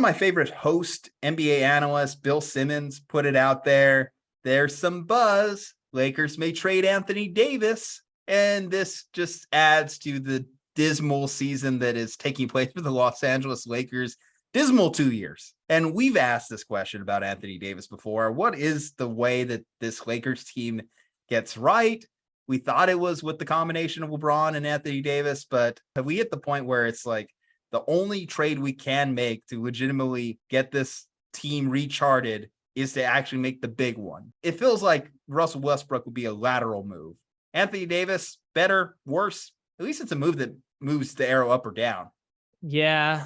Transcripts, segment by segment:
my favorite host, NBA analyst, Bill Simmons, put it out there. There's some buzz. Lakers may trade Anthony Davis. And this just adds to the dismal season that is taking place for the Los Angeles Lakers. Dismal 2 years. And we've asked this question about Anthony Davis before. What is the way that this Lakers team gets right? We thought it was with the combination of LeBron and Anthony Davis, but have we hit the point where it's like the only trade we can make to legitimately get this team recharted is to actually make the big one? It feels like Russell Westbrook would be a lateral move. Anthony Davis, better, worse? At least it's a move that moves the arrow up or down. Yeah.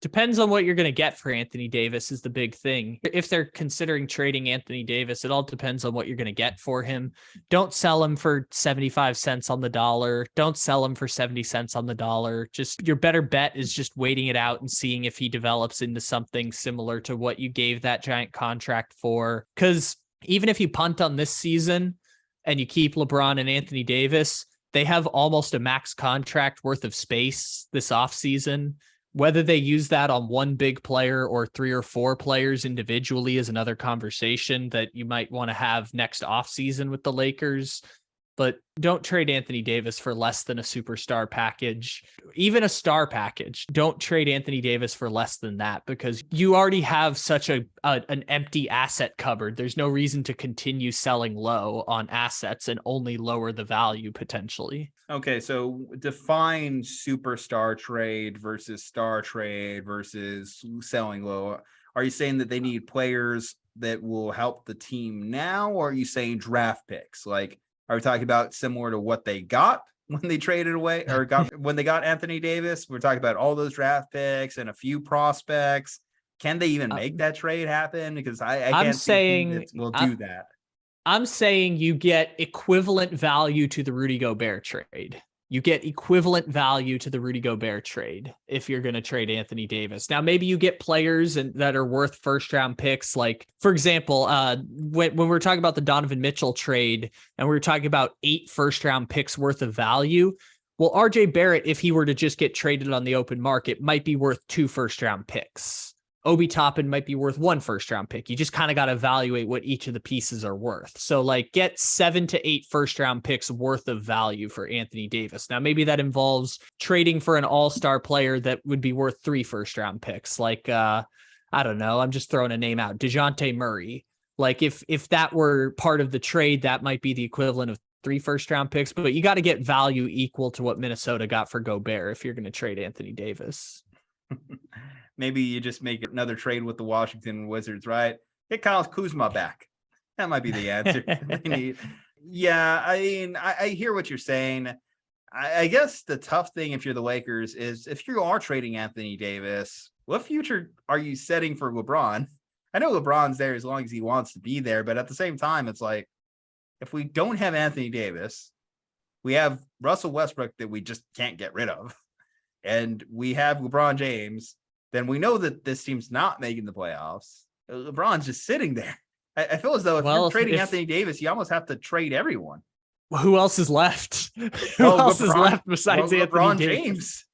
Depends on what you're going to get for Anthony Davis is the big thing. If they're considering trading Anthony Davis, it all depends on what you're going to get for him. Don't sell him for 75 cents on the dollar. Don't sell him for 70 cents on the dollar. Just your better bet is just waiting it out and seeing if he develops into something similar to what you gave that giant contract for. Because even if you punt on this season and you keep LeBron and Anthony Davis, they have almost a max contract worth of space this offseason. Whether they use that on one big player or 3 or 4 players individually is another conversation that you might want to have next offseason with the Lakers. But don't trade Anthony Davis for less than a superstar package, even a star package. Don't trade Anthony Davis for less than that because you already have such an empty asset cupboard. There's no reason to continue selling low on assets and only lower the value potentially. Okay, so define superstar trade versus star trade versus selling low. Are you saying that they need players that will help the team now, or are you saying draft picks? Like, are we talking about similar to what they got when they traded away or when they got Anthony Davis? We're talking about all those draft picks and a few prospects. Can they even make that trade happen? Because I can't see we'll do that. I'm saying you get equivalent value to the Rudy Gobert trade. You get equivalent value to the Rudy Gobert trade if you're going to trade Anthony Davis. Now, maybe you get players that are worth first round picks. Like, for example, when we're talking about the Donovan Mitchell trade and we were talking about 8 first round picks worth of value. Well, RJ Barrett, if he were to just get traded on the open market, might be worth 2 first round picks. Obi Toppin might be worth 1 first round pick. You just kind of got to evaluate what each of the pieces are worth. So like get 7 to 8 first round picks worth of value for Anthony Davis. Now, maybe that involves trading for an all-star player that would be worth 3 first round picks. Like, I don't know. I'm just throwing a name out. DeJounte Murray. Like if that were part of the trade, that might be the equivalent of 3 first round picks, but you got to get value equal to what Minnesota got for Gobert if you're going to trade Anthony Davis. Maybe you just make another trade with the Washington Wizards, right? Get Kyle Kuzma back. That might be the answer they need. Yeah, I mean, I hear what you're saying. I guess the tough thing if you're the Lakers is if you are trading Anthony Davis, what future are you setting for LeBron? I know LeBron's there as long as he wants to be there, but at the same time, it's like, if we don't have Anthony Davis, we have Russell Westbrook that we just can't get rid of, and we have LeBron James, then we know that this team's not making the playoffs. LeBron's just sitting there. I feel as though if you're trading Anthony Davis, you almost have to trade everyone. Who else is left? Who else is left besides LeBron Anthony James?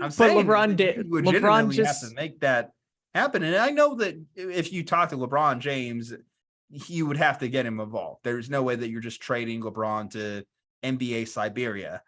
I'm saying LeBron just have to make that happen. And I know that if you talk to LeBron James, you would have to get him involved. There's no way that you're just trading LeBron to NBA Siberia.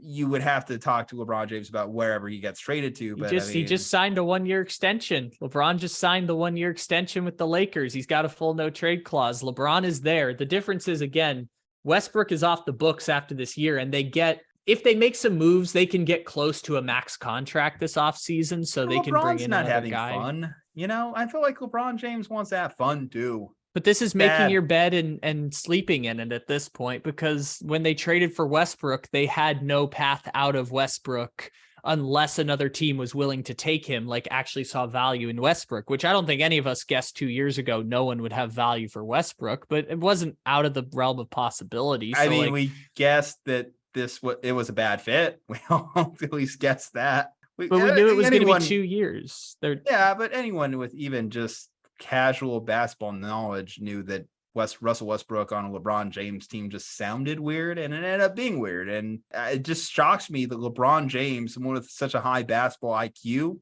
You would have to talk to LeBron James about wherever he gets traded to. But he just signed a 1-year extension. LeBron just signed the 1-year extension with the Lakers. He's got a full no trade clause. LeBron is there. The difference is, again, Westbrook is off the books after this year, and if they make some moves, they can get close to a max contract this offseason, so they can bring in another guy. Fun. You know, I feel like LeBron James wants to have fun too. But this is making your bed and sleeping in it at this point, because when they traded for Westbrook, they had no path out of Westbrook unless another team was willing to take him, like actually saw value in Westbrook, which I don't think any of us guessed 2 years ago. No one would have value for Westbrook, but it wasn't out of the realm of possibility. So we guessed that it was a bad fit. We all at least guessed that. But we knew it was going to be 2 years. Yeah, but anyone with even just casual basketball knowledge knew that Russell Westbrook on a LeBron James team just sounded weird, and it ended up being weird. And it just shocks me that LeBron James, someone with such a high basketball IQ,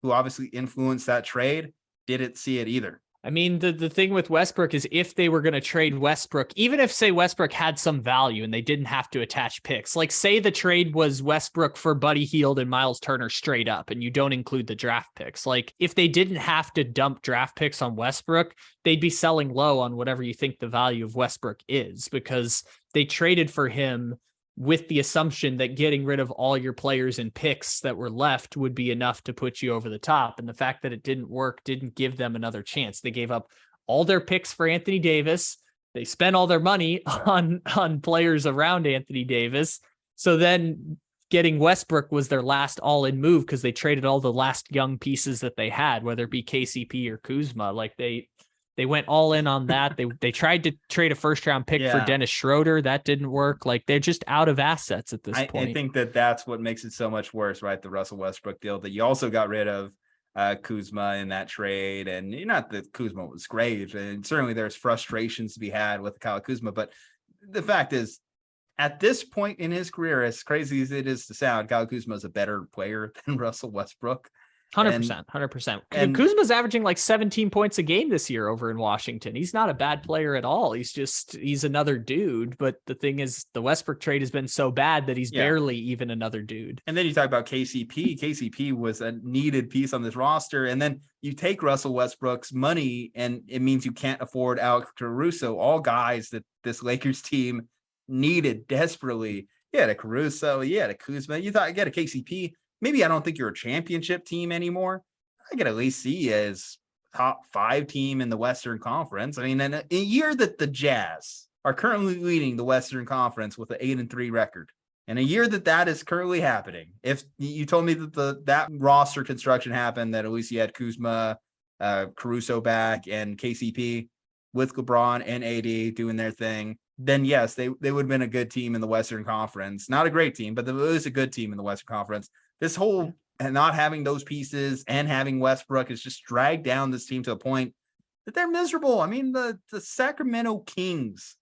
who obviously influenced that trade, didn't see it either. I mean, the thing with Westbrook is if they were going to trade Westbrook, even if, say, Westbrook had some value and they didn't have to attach picks, like say the trade was Westbrook for Buddy Hield and Miles Turner straight up, and you don't include the draft picks. Like if they didn't have to dump draft picks on Westbrook, they'd be selling low on whatever you think the value of Westbrook is, because they traded for him with the assumption that getting rid of all your players and picks that were left would be enough to put you over the top. And the fact that it didn't work didn't give them another chance. They gave up all their picks for Anthony Davis. They spent all their money on players around Anthony Davis. So then getting Westbrook was their last all-in move, because they traded all the last young pieces that they had, whether it be KCP or Kuzma. Like they went all in on that. They tried to trade a first round pick for Dennis Schroeder. That didn't work. Like they're just out of assets at this point. I think that's what makes it so much worse, right? The Russell Westbrook deal, that you also got rid of Kuzma in that trade. And not that Kuzma was great, and certainly there's frustrations to be had with Kyle Kuzma. But the fact is, at this point in his career, as crazy as it is to sound, Kyle Kuzma is a better player than Russell Westbrook. 100%. And Kuzma's averaging like 17 points a game this year over in Washington. He's not a bad player at all. He's another dude. But the thing is, the Westbrook trade has been so bad that he's barely even another dude. And then you talk about KCP. KCP was a needed piece on this roster. And then you take Russell Westbrook's money, and it means you can't afford Alex Caruso, all guys that this Lakers team needed desperately. You had a Caruso, you had a Kuzma, you thought you got a KCP. Maybe I don't think you're a championship team anymore. I could at least see you as top 5 team in the Western Conference. I mean, in a year that the Jazz are currently leading the Western Conference with an 8-3 record, and a year that is currently happening, if you told me that that roster construction happened, that at least you had Kuzma, Caruso back, and KCP with LeBron and AD doing their thing, then yes, they would have been a good team in the Western Conference. Not a great team, but it was a good team in the Western Conference. This whole not having those pieces and having Westbrook has just dragged down this team to a point that they're miserable. I mean, the Sacramento Kings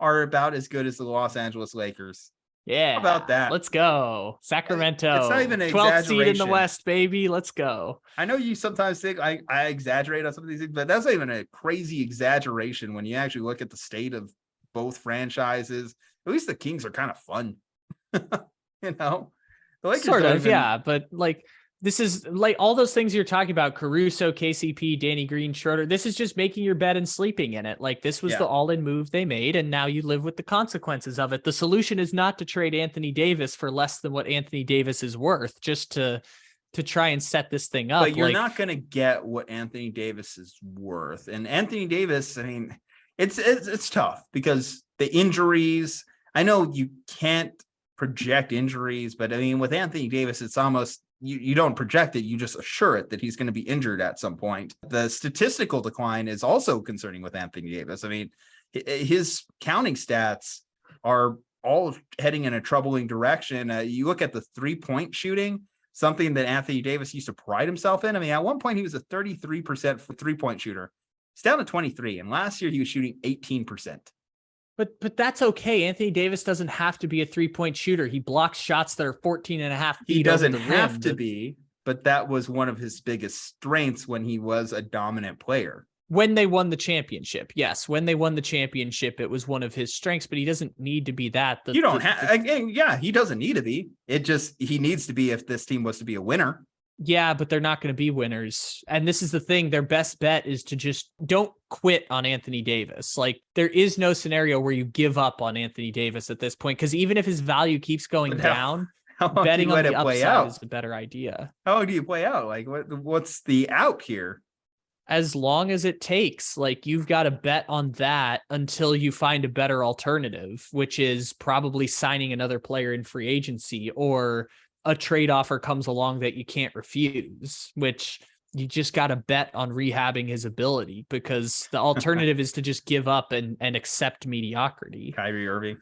are about as good as the Los Angeles Lakers. Yeah. How about that? Let's go. Sacramento. It's not even an 12th seed in the exaggeration. West, baby. Let's go. I know you sometimes think I exaggerate on some of these things, but that's not even a crazy exaggeration when you actually look at the state of both franchises. At least the Kings are kind of fun. The Lakers sort of, but like this is like all those things you're talking about: Caruso, KCP, Danny Green, Schroeder. This is just making your bed and sleeping in it. Like this was the all-in move they made, and now you live with the consequences of it. The solution is not to trade Anthony Davis for less than what Anthony Davis is worth, just to try and set this thing up. But you're not going to get what Anthony Davis is worth. And Anthony Davis, I mean, it's tough because the injuries. I know you can't project injuries, but I mean, with Anthony Davis, it's almost you don't project it, you just assure it that he's going to be injured at some point. The statistical decline is also concerning with Anthony Davis. I mean, his counting stats are all heading in a troubling direction. You look at the 3-point shooting, something that Anthony Davis used to pride himself in. I mean, at one point he was a 33% 3-point shooter. He's down to 23, and last year he was shooting 18%. But that's okay. Anthony Davis doesn't have to be a 3-point shooter. He blocks shots that are 14 and a half feet. He doesn't over the have rim. to be, but that was one of his biggest strengths when he was a dominant player. When they won the championship. Yes. When they won the championship, it was one of his strengths, but he doesn't need to be that. You don't have, he doesn't need to be. He needs to be if this team was to be a winner. Yeah, but they're not going to be winners. And this is the thing. Their best bet is to just don't quit on Anthony Davis. Like there is no scenario where you give up on Anthony Davis at this point, because even if his value keeps going down, betting on the upside is a better idea. How do you play out? Like what's the out here? As long as it takes, like you've got to bet on that until you find a better alternative, which is probably signing another player in free agency, or a trade offer comes along that you can't refuse, which you just got to bet on rehabbing his ability, because the alternative is to just give up and accept mediocrity. Kyrie Irving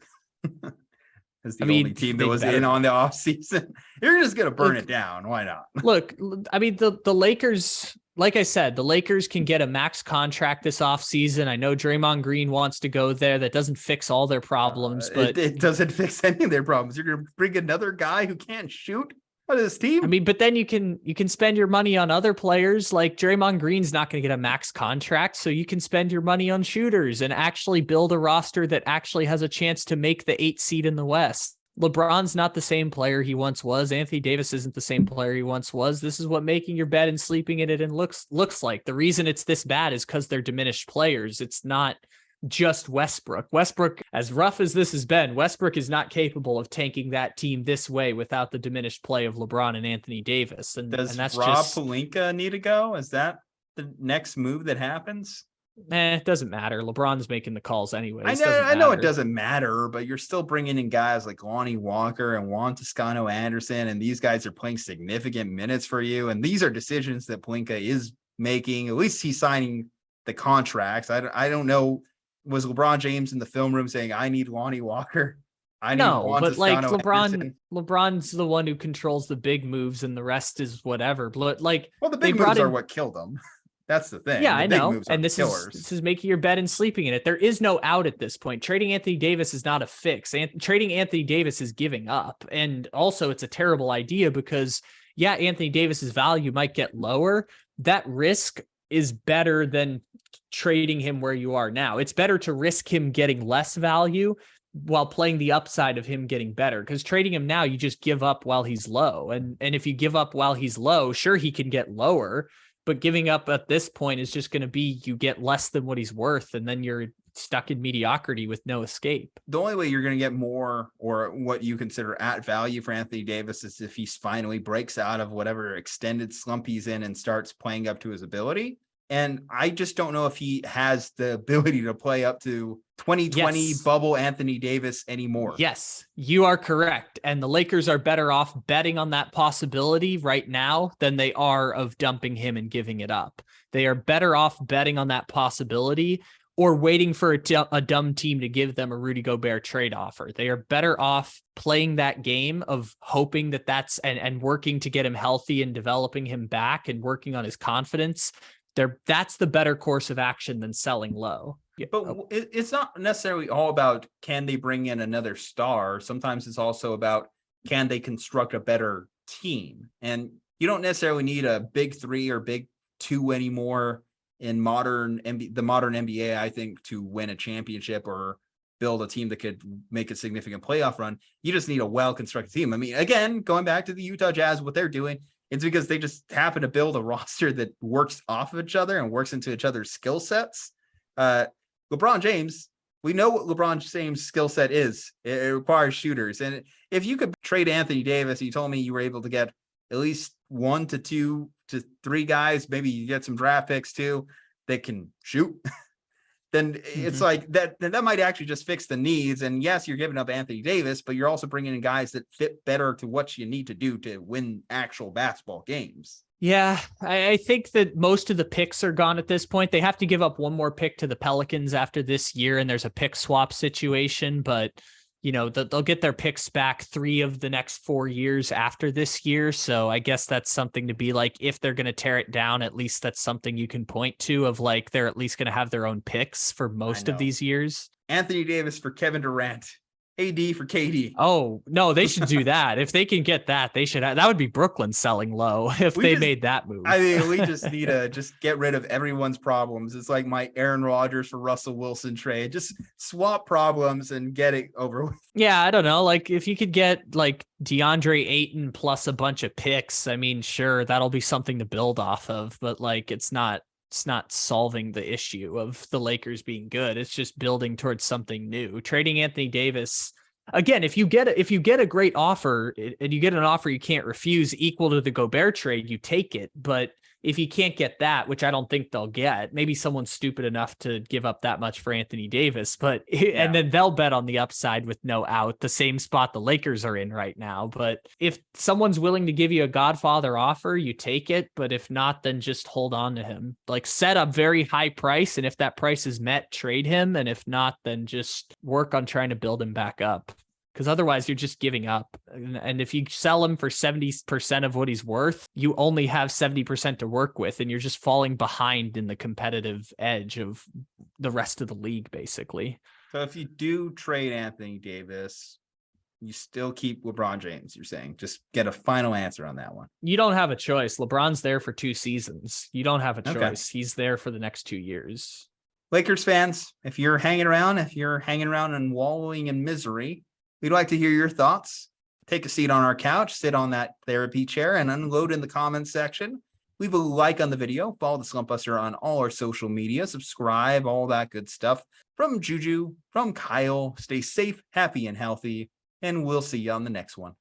is the only team that was in on the offseason. You're just going to burn it down. Why not? Look, I mean, the Lakers, like I said, the Lakers can get a max contract this offseason. I know Draymond Green wants to go there. That doesn't fix all their problems, but it doesn't fix any of their problems. You're going to bring another guy who can't shoot. What is this team? I mean, but then you can spend your money on other players. Like Draymond Green's not going to get a max contract, so you can spend your money on shooters and actually build a roster that actually has a chance to make the 8th seed in the West. LeBron's not the same player he once was. Anthony Davis isn't the same player he once was. This is what making your bed and sleeping in it and looks like. The reason it's this bad is because they're diminished players. It's not just Westbrook. Westbrook, as rough as this has been, Westbrook is not capable of tanking that team this way without the diminished play of LeBron and Anthony Davis. And that's Rob just Pelinka need to go? Is that the next move that happens? it doesn't matter. LeBron's making the calls anyways. I know it doesn't matter, but you're still bringing in guys like Lonnie Walker and Juan Toscano Anderson, and these guys are playing significant minutes for you. And these are decisions that Pelinka is making. At least he's signing the contracts. I don't know. Was LeBron James in the film room saying, "I need Lonnie Walker"? But like LeBron's the one who controls the big moves, and the rest is whatever. Like, well, the big moves are what killed them. That's the thing. Yeah, I know. And this is making your bed and sleeping in it. There is no out at this point. Trading Anthony Davis is not a fix. Trading Anthony Davis is giving up. And also it's a terrible idea because Anthony Davis's value might get lower. That risk is better than trading him where you are now. It's better to risk him getting less value while playing the upside of him getting better, because trading him now, you just give up while he's low. And if you give up while he's low, sure, he can get lower. But giving up at this point is just going to be you get less than what he's worth, and then you're stuck in mediocrity with no escape. The only way you're going to get more, or what you consider at value for Anthony Davis, is if he finally breaks out of whatever extended slump he's in and starts playing up to his ability. And I just don't know if he has the ability to play up to 2020 bubble Anthony Davis anymore. Yes, you are correct. And the Lakers are better off betting on that possibility right now than they are of dumping him and giving it up. They are better off betting on that possibility or waiting for a dumb team to give them a Rudy Gobert trade offer. They are better off playing that game of hoping that that's and working to get him healthy and developing him back and working on his confidence. That's the better course of action than selling low. But it's not necessarily all about can they bring in another star. Sometimes it's also about can they construct a better team. And you don't necessarily need a big 3 or big 2 anymore in the modern NBA, I think, to win a championship or build a team that could make a significant playoff run. You just need a well-constructed team. I mean, again, going back to the Utah Jazz, what they're doing, it's because they just happen to build a roster that works off of each other and works into each other's skill sets. LeBron James, we know what LeBron James' skill set is. It requires shooters. And if you could trade Anthony Davis, you told me you were able to get at least 1 to 2 to 3 guys, maybe you get some draft picks too, that can shoot. Then it's like that might actually just fix the needs. And yes, you're giving up Anthony Davis, but you're also bringing in guys that fit better to what you need to do to win actual basketball games. Yeah, I think that most of the picks are gone at this point. They have to give up one more pick to the Pelicans after this year, and there's a pick swap situation, but they'll get their picks back 3 of the next 4 years after this year. So I guess that's something to be like, if they're going to tear it down, at least that's something you can point to of like, they're at least going to have their own picks for most of these years. Anthony Davis for Kevin Durant, AD for KD. Oh, no, they should do that. If they can get that, they should that would be Brooklyn selling low if they made that move. I mean, we just need to just get rid of everyone's problems. It's like my Aaron Rodgers for Russell Wilson trade. Just swap problems and get it over with. Yeah, I don't know. Like if you could get like DeAndre Ayton plus a bunch of picks, I mean, sure, that'll be something to build off of, but like it's not solving the issue of the Lakers being good. It's just building towards something new. Trading Anthony Davis, again, if you get a great offer and you get an offer you can't refuse equal to the Gobert trade, you take it. But if you can't get that, which I don't think they'll get, maybe someone's stupid enough to give up that much for Anthony Davis, and then they'll bet on the upside with no out, the same spot the Lakers are in right now. But if someone's willing to give you a Godfather offer, you take it. But if not, then just hold on to him. Like set a very high price. And if that price is met, trade him. And if not, then just work on trying to build him back up. Because otherwise you're just giving up. And if you sell him for 70% of what he's worth, you only have 70% to work with. And you're just falling behind in the competitive edge of the rest of the league, basically. So if you do trade Anthony Davis, You still keep LeBron James, you're saying. Just get a final answer on that one. You don't have a choice. LeBron's there for 2 seasons. You don't have a Okay. choice. He's there for the next 2 years. Lakers fans, if you're hanging around and wallowing in misery, we'd like to hear your thoughts. Take a seat on our couch, sit on that therapy chair, and unload in the comments section. Leave a like on the video, follow the Slump Buster on all our social media, subscribe, all that good stuff. From Ju-Ju, from Kyle, stay safe, happy, and healthy, and we'll see you on the next one.